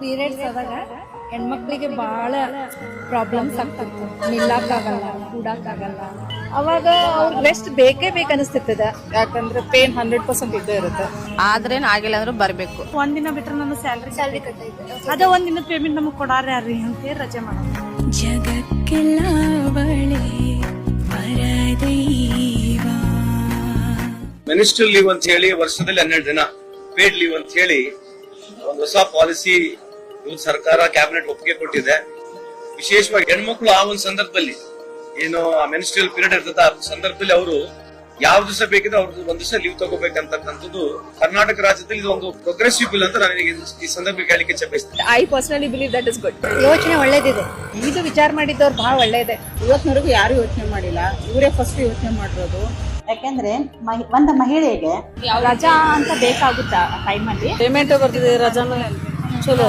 Periods ಆದಾಗ ಹೆಣ್ಮಕ್ಳಿಗೆ ಬಹಳ ಪ್ರಾಬ್ಲಮ್ಸ್ ಆಗ್ತಿತ್ತು. ನಿಲ್ಲಕ್ಕಾಗಲ್ಲ, ಕೂಡಕ್ಕಾಗಲ್ಲ. ಅವಾಗ ಅವ್ರಿಗೆ ರೆಸ್ಟ್ ಬೇಕೇ ಬೇಕನ್ನಿಸ್ತಿರ್ತದ. ಯಾಕಂದ್ರೆ ಪೇನ್ 100% ಇದ್ದೇ ಇರುತ್ತೆ. ಆದ್ರೇನ್ ಆಗಿಲ್ಲ ಅಂದ್ರೆ ಬರ್ಬೇಕು. ಒಂದಿನ ಬಿಟ್ರೆ ನಮ್ಮ ಸ್ಯಾಲ್ರಿ ಕಟ್ಟೈತೆ. ಅದ ಒಂದಿನ ಪೇಮೆಂಟ್ ನಮಗ್ ಕೊಡಾರ ಯಾರ್ರಿ ಅಂತ ರಜೆ ಮಾಡೋದು. ಜಗಕ್ಕೆಲ್ಲ ಬಳೆ ಪರದೈವ. ಮಿನಿಸ್ಟ್ರಲ್ ಲೀವ್ ಅಂತ ಹೇಳಿ ವರ್ಷದಲ್ಲಿ 12 ದಿನ ಪೇಡ್ ಲೀವ್ ಅಂತ ಹೇಳಿ ಒಂದು ಹೊಸ ಪಾಲಿಸಿ ಸರ್ಕಾರ ಕ್ಯಾಬಿನೆಟ್ ಒಪ್ಪಿಗೆ ಕೊಟ್ಟಿದೆ. ವಿಶೇಷವಾಗಿ ಹೆಣ್ಮಕ್ಳು ಆ ಒಂದು ಸಂದರ್ಭದಲ್ಲಿ ಏನು ಮಿನಿಸ್ಟ್ರಿಯಲ್ ಪೀರಿಯಡ್ ಇರ್ತದೆ ಆ ಸಂದರ್ಭದಲ್ಲಿ ಅವರು ಯಾವ ದಿವಸ ಬೇಕಿದ್ರೆ ಅವ್ರದ್ದು ಒಂದ್ ದಿವಸ ಲೀವ್ ತಗೋಬೇಕಂತಕ್ಕಂಥದ್ದು ಕರ್ನಾಟಕ ರಾಜ್ಯದಲ್ಲಿ ಇದು ಒಂದು ಪ್ರೋಗ್ರೆಸಿವ್ ಬಿಲ್ ಅಂತ ನನಗೆ ಈ ಸಂದರ್ಭದಲ್ಲಿ ಹೇಳಲಿಕ್ಕೆ ಇಷ್ಟಪಡ್ತೀನಿ. I personally believe that is good. ಯೋಚನೆ ಒಳ್ಳೇದಿದೆ. ಇದು ವಿಚಾರ ಮಾಡಿದ್ದವ್ರು ಬಹಳ ಒಳ್ಳೇದೆ. ಇವತ್ತಿನವರೆಗೂ ಯಾರು ಯೋಚನೆ ಮಾಡಿಲ್ಲ, ಇವರೇ ಫಸ್ಟ್ ಯೋಚನೆ ಮಾಡಿರೋದು. ಯಾಕೆಂದ್ರೆ ಒಂದು ಮಹಿಳೆಗೆ ರಜಾ ಅಂತ ಬೇಕಾಗುತ್ತಾ ಟೈಮಲ್ಲಿ ಪೇಮೆಂಟ್ ಬರ್ತದೆ, ರಜಾನು ಚಲೋ.